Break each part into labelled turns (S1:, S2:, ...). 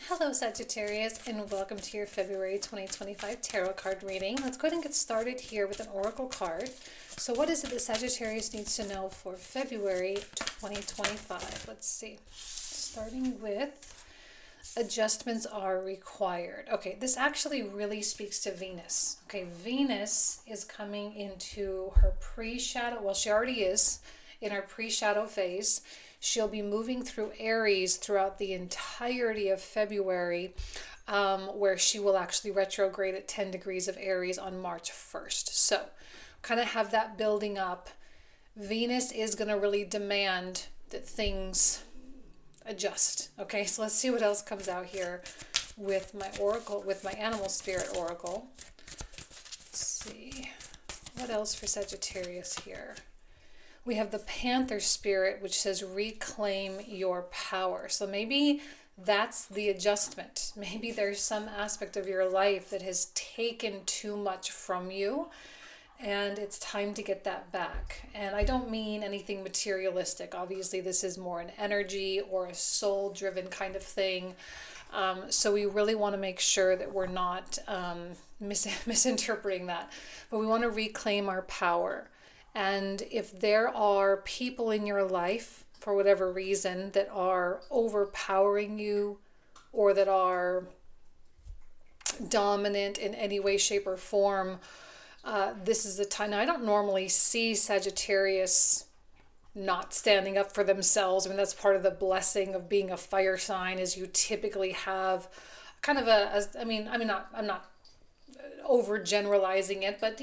S1: Hello Sagittarius, and welcome to your February 2025 tarot card reading. Let's go ahead and get started here with an oracle card. So what is it that Sagittarius needs to know for February 2025? Let's see. Starting with adjustments are required. Okay, this actually really speaks to Venus. Okay, Venus is coming into her pre-shadow, well, she already is in her pre-shadow phase. She'll be moving through Aries throughout the entirety of February, where she will actually retrograde at 10 degrees of Aries on March 1st. So kind of have that building up. Venus is going to really demand that things adjust. Okay, so let's see what else comes out here with my oracle, with my animal spirit oracle. Let's see what else for Sagittarius here. We have the Panther spirit, which says reclaim your power. So maybe that's the adjustment. Maybe there's some aspect of your life that has taken too much from you, and it's time to get that back. And I don't mean anything materialistic. Obviously, this is more an energy or a soul-driven kind of thing. So we really want to make sure that we're not misinterpreting that. But we want to reclaim our power. And if there are people in your life, for whatever reason, that are overpowering you or that are dominant in any way, shape, or form, this is the time. Now, I don't normally see Sagittarius not standing up for themselves. I mean, that's part of the blessing of being a fire sign, is you typically have kind of I'm not overgeneralizing it, but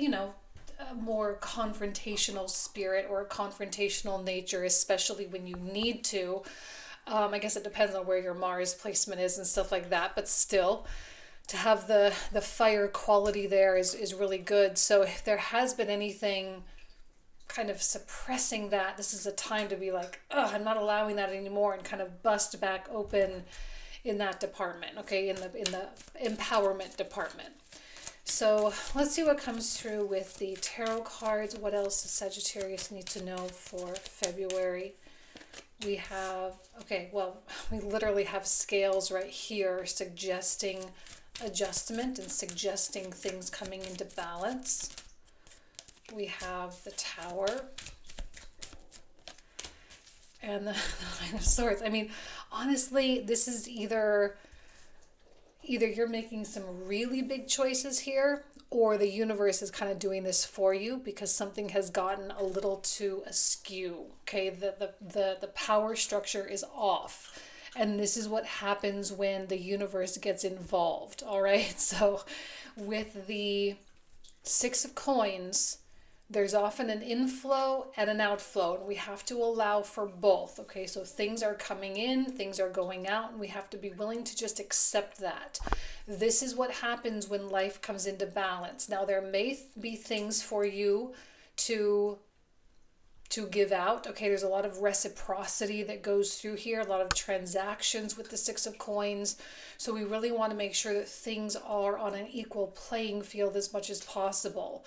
S1: a more confrontational spirit or a confrontational nature, especially when you need to. I guess it depends on where your Mars placement is and stuff like that, but still, to have the fire quality there is really good. So if there has been anything kind of suppressing that, this is a time to be like, oh, I'm not allowing that anymore, and kind of bust back open in that department, okay, in the empowerment department. So let's see what comes through with the tarot cards. What else does Sagittarius need to know for February? We have, we literally have scales right here suggesting adjustment and suggesting things coming into balance. We have the Tower and the Nine of Swords. I mean, honestly, this is either you're making some really big choices here, or the universe is kind of doing this for you because something has gotten a little too askew. Okay, the power structure is off. And this is what happens when the universe gets involved. All right, so with the Six of Coins, there's often an inflow and an outflow, and we have to allow for both. Okay, so things are coming in, things are going out, and we have to be willing to just accept that. This is what happens when life comes into balance. Now, there may be things for you to give out. Okay, there's a lot of reciprocity that goes through here, a lot of transactions with the Six of Coins. So we really want to make sure that things are on an equal playing field as much as possible.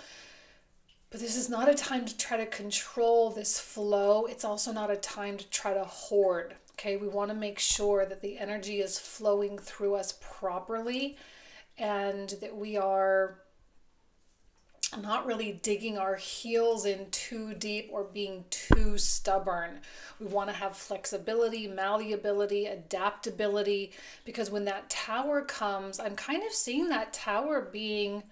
S1: But this is not a time to try to control this flow. It's also not a time to try to hoard. Okay, we want to make sure that the energy is flowing through us properly, and that we are not really digging our heels in too deep or being too stubborn. We want to have flexibility, malleability, adaptability, because when that Tower comes, I'm kind of seeing that Tower being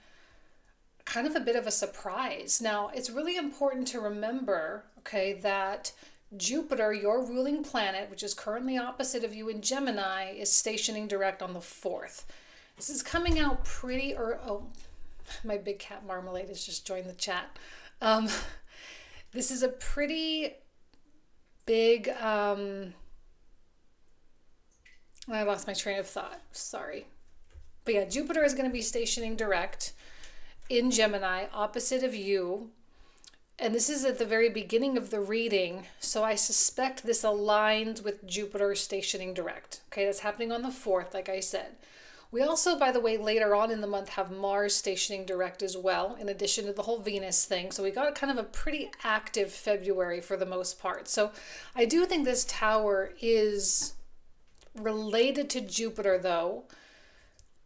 S1: kind of a bit of a surprise. Now, it's really important to remember, okay, that Jupiter, your ruling planet, which is currently opposite of you in Gemini, is stationing direct on the 4th. This is coming out pretty early. Oh, my big cat Marmalade has just joined the chat. This is a pretty big, I lost my train of thought, sorry. But yeah, Jupiter is going to be stationing direct in Gemini, opposite of you. And this is at the very beginning of the reading, so I suspect this aligns with Jupiter stationing direct. Okay, that's happening on the 4th, like I said. We also, by the way, later on in the month have Mars stationing direct as well, in addition to the whole Venus thing. So we got kind of a pretty active February for the most part. So I do think this Tower is related to Jupiter, though,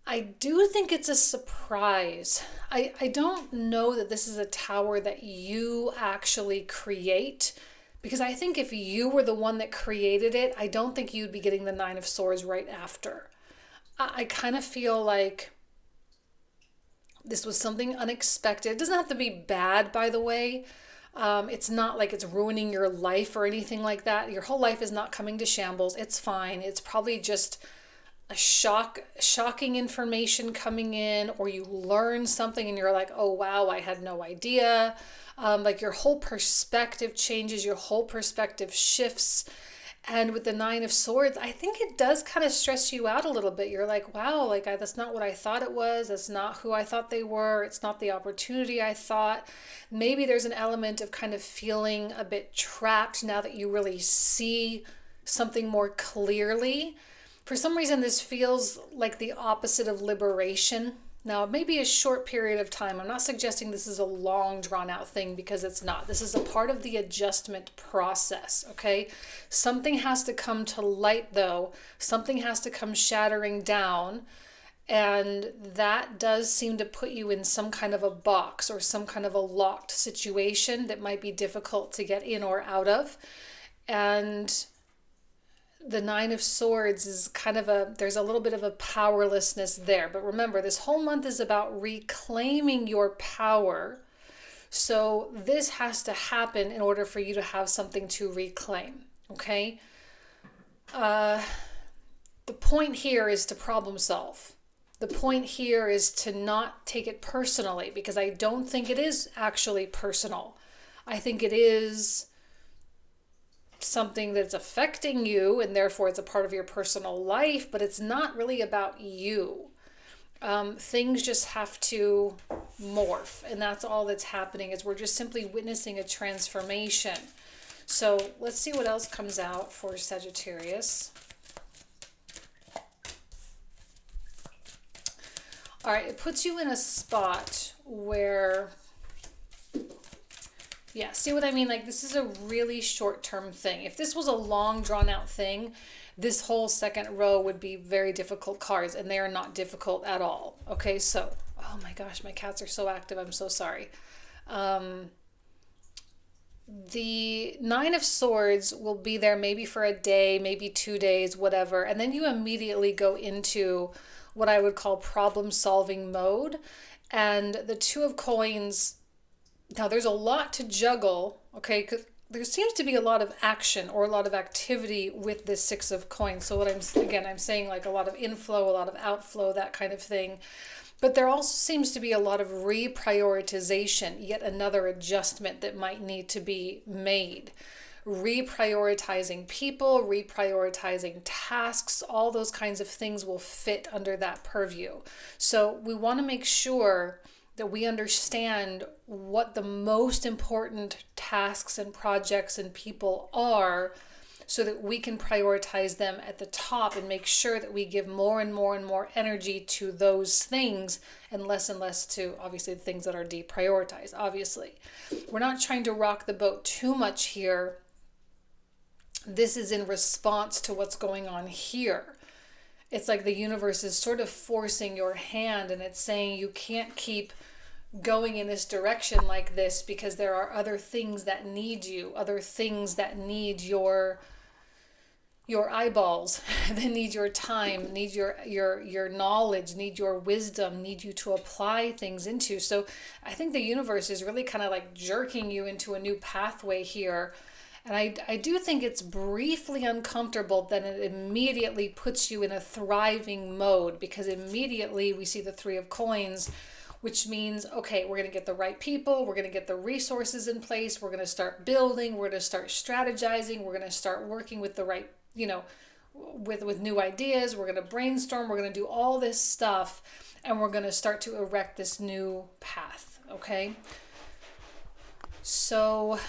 S1: I do think it's a surprise. I don't know that this is a tower that you actually create, because I think if you were the one that created it, I don't think you'd be getting the Nine of Swords right after. I kind of feel like this was something unexpected. It doesn't have to be bad, by the way. It's not like it's ruining your life or anything like that. Your whole life is not coming to shambles. It's fine. It's probably just a shocking information coming in, or you learn something and you're like, oh wow, I had no idea. Like your whole perspective changes, your whole perspective shifts. And with the Nine of Swords, I think it does kind of stress you out a little bit. You're like, wow, like that's not what I thought it was. That's not who I thought they were. It's not the opportunity I thought. Maybe there's an element of kind of feeling a bit trapped now that you really see something more clearly. For some reason, this feels like the opposite of liberation. Now, it may be a short period of time. I'm not suggesting this is a long, drawn-out thing, because it's not. This is a part of the adjustment process, okay? Something has to come to light, though. Something has to come shattering down, and that does seem to put you in some kind of a box or some kind of a locked situation that might be difficult to get in or out of. And the Nine of Swords is kind of there's a little bit of a powerlessness there. But remember, this whole month is about reclaiming your power. So this has to happen in order for you to have something to reclaim, okay? The point here is to problem solve. The point here is to not take it personally, because I don't think it is actually personal. I think it is something that's affecting you, and therefore it's a part of your personal life, but it's not really about you. Things just have to morph, and that's all that's happening, is we're just simply witnessing a transformation. So let's see what else comes out for Sagittarius. All right, it puts you in a spot where, yeah, see what I mean? Like, this is a really short-term thing. If this was a long, drawn-out thing, this whole second row would be very difficult cards, and they are not difficult at all. Okay, so, oh my gosh, my cats are so active. I'm so sorry. The Nine of Swords will be there maybe for a day, maybe 2 days, whatever, and then you immediately go into what I would call problem-solving mode. And the Two of Coins, now there's a lot to juggle, okay, because there seems to be a lot of action or a lot of activity with this Six of Coins. So what I'm saying, like, a lot of inflow, a lot of outflow, that kind of thing. But there also seems to be a lot of reprioritization, yet another adjustment that might need to be made. Reprioritizing people, reprioritizing tasks, all those kinds of things will fit under that purview. So we want to make sure that we understand what the most important tasks and projects and people are, so that we can prioritize them at the top and make sure that we give more and more and more energy to those things and less to, obviously, the things that are deprioritized. Obviously, we're not trying to rock the boat too much here. This is in response to what's going on here. It's like the universe is sort of forcing your hand, and it's saying you can't keep going in this direction like this, because there are other things that need you, other things that need your eyeballs, that need your time, need your knowledge, need your wisdom, need you to apply things into. So I think the universe is really kind of like jerking you into a new pathway here. And I do think it's briefly uncomfortable, then it immediately puts you in a thriving mode, because immediately we see the Three of Coins, which means, okay, we're going to get the right people, we're going to get the resources in place, we're going to start building, we're going to start strategizing, we're going to start working with the right, with new ideas, we're going to brainstorm, we're going to do all this stuff, and we're going to start to erect this new path, okay? So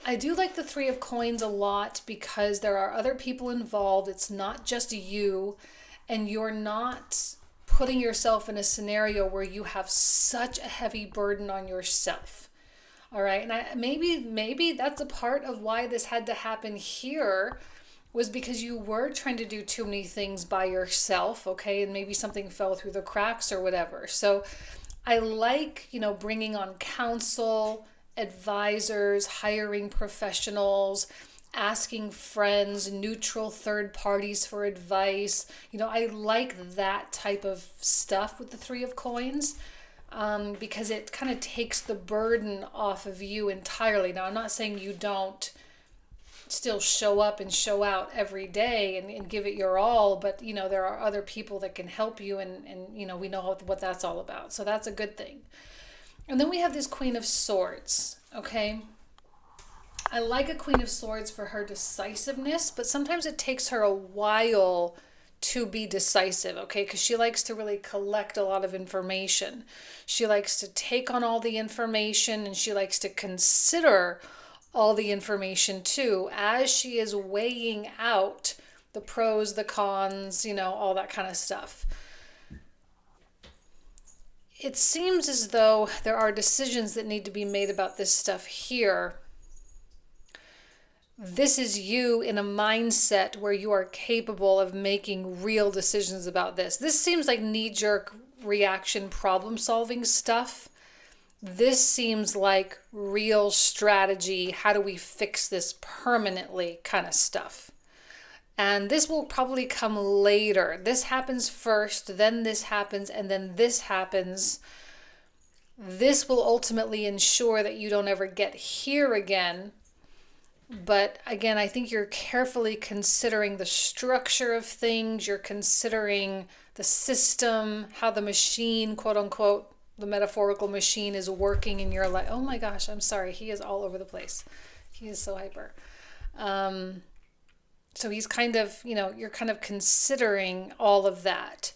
S1: I do like the Three of Coins a lot, because there are other people involved. It's not just you, and you're not putting yourself in a scenario where you have such a heavy burden on yourself. All right. And maybe that's a part of why this had to happen here, was because you were trying to do too many things by yourself, okay? And maybe something fell through the cracks or whatever. So I like, bringing on counsel, advisors, hiring professionals, asking friends, neutral third parties for advice. I like that type of stuff with the Three of Coins, because it kind of takes the burden off of you entirely. Now, I'm not saying you don't still show up and show out every day and give it your all, but there are other people that can help you, and we know what that's all about, so that's a good thing. And then we have this Queen of Swords. Okay, I like a Queen of Swords for her decisiveness, but sometimes it takes her a while to be decisive, okay? Because she likes to really collect a lot of information. She likes to take on all the information, and she likes to consider all the information too, as she is weighing out the pros, the cons, all that kind of stuff. It seems as though there are decisions that need to be made about this stuff here. This is you in a mindset where you are capable of making real decisions about this. This seems like knee-jerk reaction problem solving stuff. This seems like real strategy, how do we fix this permanently kind of stuff. And this will probably come later. This happens first, then this happens, and then this happens. This will ultimately ensure that you don't ever get here again. But again, I think you're carefully considering the structure of things. You're considering the system, how the machine, quote unquote, the metaphorical machine is working in your life. Oh my gosh, I'm sorry. He is all over the place. He is so hyper. So he's kind of, you're kind of considering all of that.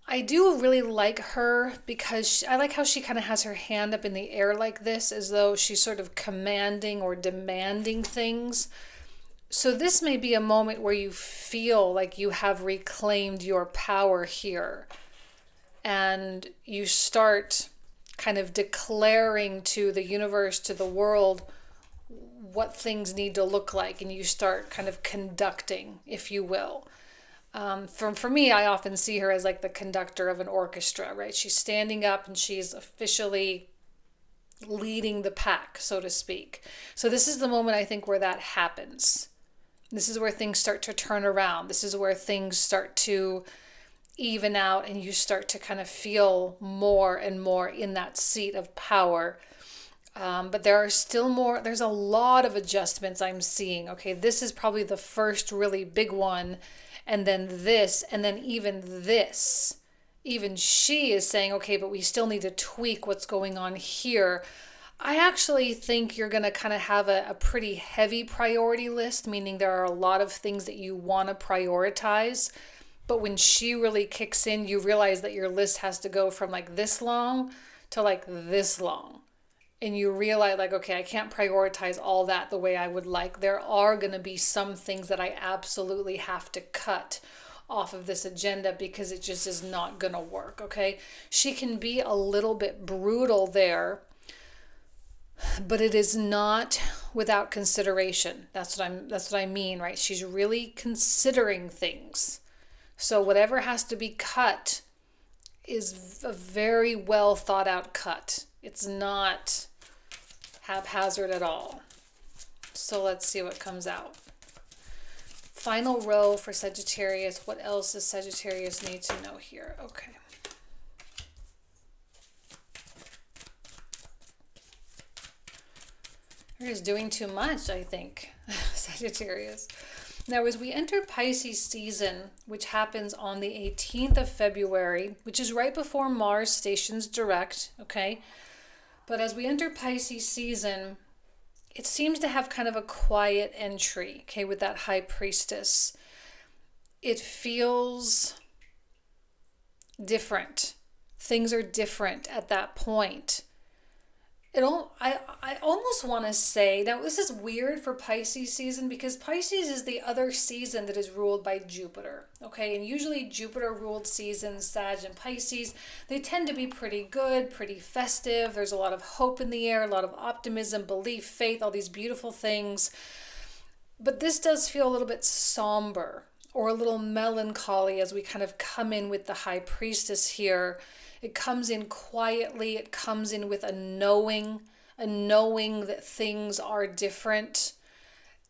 S1: I do really like her because I like how she kind of has her hand up in the air like this, as though she's sort of commanding or demanding things. So this may be a moment where you feel like you have reclaimed your power here. And you start kind of declaring to the universe, to the world, what things need to look like. And you start kind of conducting, if you will. For me, I often see her as like the conductor of an orchestra, right? She's standing up and she's officially leading the pack, so to speak. So this is the moment, I think, where that happens. This is where things start to turn around. This is where things start to even out, and you start to kind of feel more and more in that seat of power. But there are still more, there's a lot of adjustments I'm seeing. Okay, this is probably the first really big one, and then this, and then even this. Even she is saying, okay, but we still need to tweak what's going on here. I actually think you're going to kind of have a pretty heavy priority list, meaning there are a lot of things that you want to prioritize. But when she really kicks in, you realize that your list has to go from like this long to like this long. And you realize like, okay, I can't prioritize all that the way I would like. There are going to be some things that I absolutely have to cut off of this agenda because it just is not going to work, okay? She can be a little bit brutal there, but it is not without consideration. That's what I mean, right? She's really considering things. So whatever has to be cut is a very well thought out cut. It's not haphazard at all. So let's see what comes out. Final row for Sagittarius. What else does Sagittarius need to know here? Okay. You're just doing too much, I think, Sagittarius. Now, as we enter Pisces season, which happens on the 18th of February, which is right before Mars stations direct, okay? But as we enter Pisces season, it seems to have kind of a quiet entry, okay, with that High Priestess. It feels different. Things are different at that point. I almost want to say, now this is weird for Pisces season because Pisces is the other season that is ruled by Jupiter. Okay, and usually Jupiter ruled seasons, Sag and Pisces, they tend to be pretty good, pretty festive. There's a lot of hope in the air, a lot of optimism, belief, faith, all these beautiful things. But this does feel a little bit somber or a little melancholy as we kind of come in with the High Priestess here. It comes in quietly, it comes in with a knowing that things are different.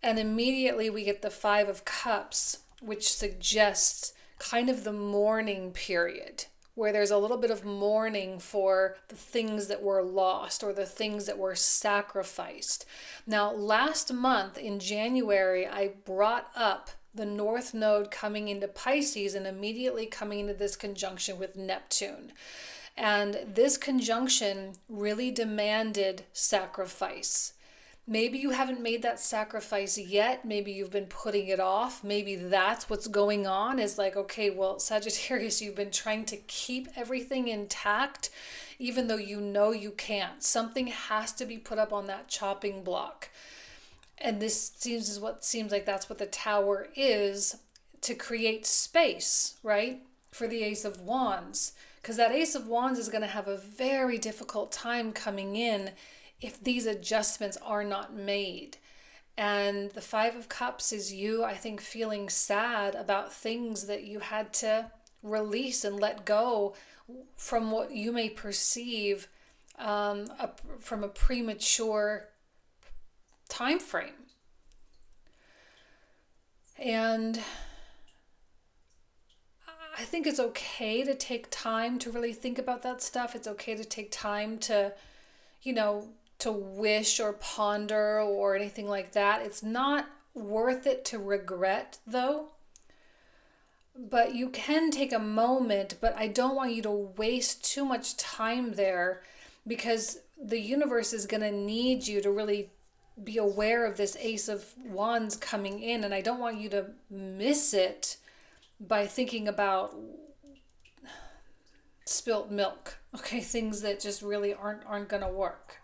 S1: And immediately we get the Five of Cups, which suggests kind of the mourning period, where there's a little bit of mourning for the things that were lost or the things that were sacrificed. Now, last month in January, I brought up the North Node coming into Pisces and immediately coming into this conjunction with Neptune. And this conjunction really demanded sacrifice. Maybe you haven't made that sacrifice yet. Maybe you've been putting it off. Maybe that's what's going on is like, okay, well, Sagittarius, you've been trying to keep everything intact, even though you know you can't. Something has to be put up on that chopping block. And this seems like that's what the Tower is, to create space, right? For the Ace of Wands. Because that Ace of Wands is going to have a very difficult time coming in if these adjustments are not made. And the Five of Cups is you, I think, feeling sad about things that you had to release and let go from what you may perceive from a premature time frame. And I think it's okay to take time to really think about that stuff. It's okay to take time to, to wish or ponder or anything like that. It's not worth it to regret, though. But you can take a moment, but I don't want you to waste too much time there, because the universe is going to need you to really be aware of this Ace of Wands coming in, and I don't want you to miss it by thinking about spilt milk, okay, things that just really aren't going to work.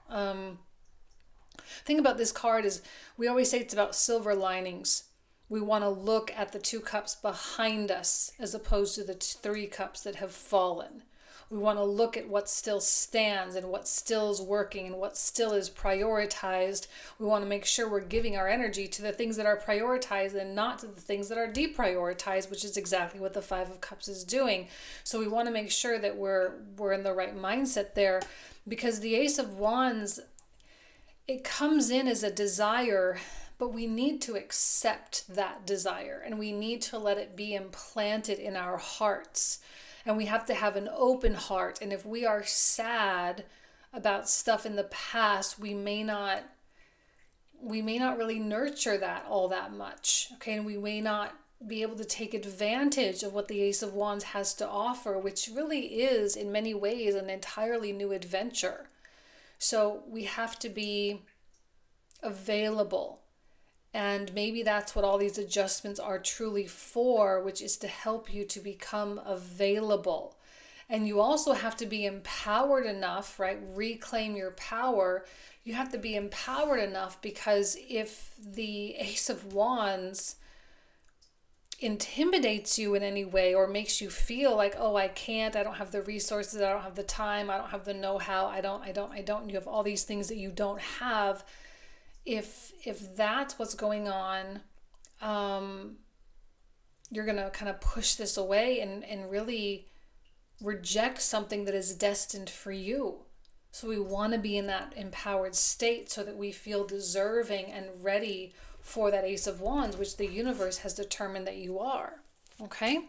S1: Thing about this card is we always say it's about silver linings. We want to look at the two cups behind us as opposed to the three cups that have fallen. We want to look at what still stands and what still is working and what still is prioritized. We want to make sure we're giving our energy to the things that are prioritized and not to the things that are deprioritized, which is exactly what the Five of Cups is doing. So we want to make sure that we're in the right mindset there, because the Ace of Wands, it comes in as a desire, but we need to accept that desire and we need to let it be implanted in our hearts. And we have to have an open heart. And if we are sad about stuff in the past, we may not really nurture that all that much. Okay, and we may not be able to take advantage of what the Ace of Wands has to offer, which really is in many ways an entirely new adventure. So we have to be available. And maybe that's what all these adjustments are truly for, which is to help you to become available. And you also have to be empowered enough, right? Reclaim your power. You have to be empowered enough, because if the Ace of Wands intimidates you in any way or makes you feel like, oh, I can't, I don't have the resources, I don't have the time, I don't have the know-how, I don't, you have all these things that you don't have. If that's what's going on, you're going to kind of push this away and really reject something that is destined for you. So we want to be in that empowered state so that we feel deserving and ready for that Ace of Wands, which the universe has determined that you are. Okay?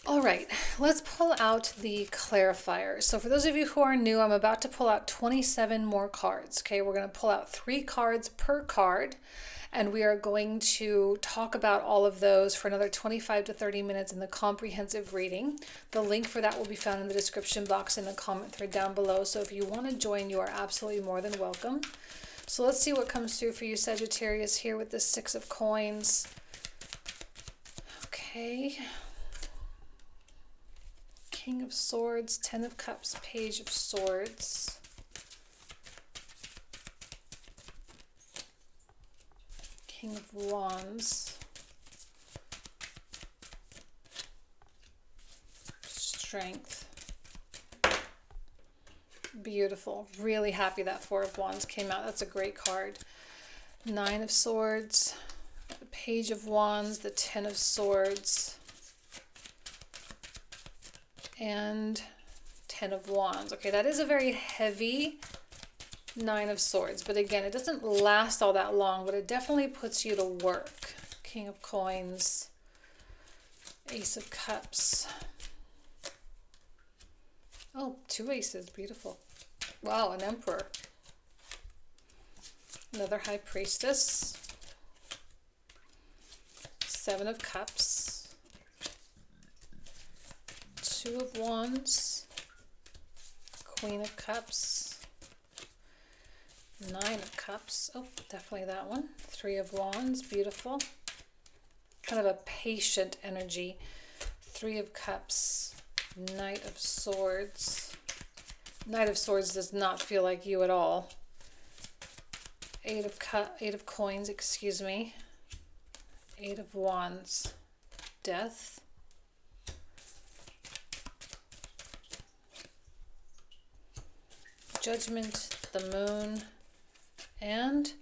S1: All right, let's pull out the clarifiers. So for those of you who are new, I'm about to pull out 27 more cards. Okay, we're going to pull out 3 cards per card, and we are going to talk about all of those for another 25 to 30 minutes in the comprehensive reading. The link for that will be found in the description box in the comment thread down below. So if you want to join, you are absolutely more than welcome. So let's see what comes through for you, Sagittarius, here with the 6 of Coins. Okay. King of Swords, 10 of Cups, Page of Swords. King of Wands. Strength. Beautiful. Really happy that Four of Wands came out. That's a great card. Nine of Swords. The Page of Wands. The Ten of Swords. And Ten of Wands. Okay, that is a very heavy Nine of Swords. But again, it doesn't last all that long, but it definitely puts you to work. King of Coins. Ace of Cups. Oh, two aces. Beautiful. Wow, an Emperor. Another High Priestess. Seven of Cups. Two of Wands. Queen of Cups. Nine of Cups. Oh, definitely that one. Three of Wands. Beautiful. Kind of a patient energy. Three of Cups. Knight of Swords. Knight of Swords does not feel like you at all. Eight of Coins, excuse me. Eight of Wands. Death. Judgment, the Moon, and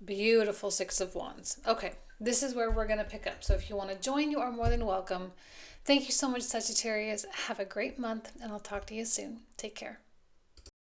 S1: beautiful Six of Wands. Okay, this is where we're going to pick up. So if you want to join, you are more than welcome. Thank you so much, Sagittarius. Have a great month, and I'll talk to you soon. Take care.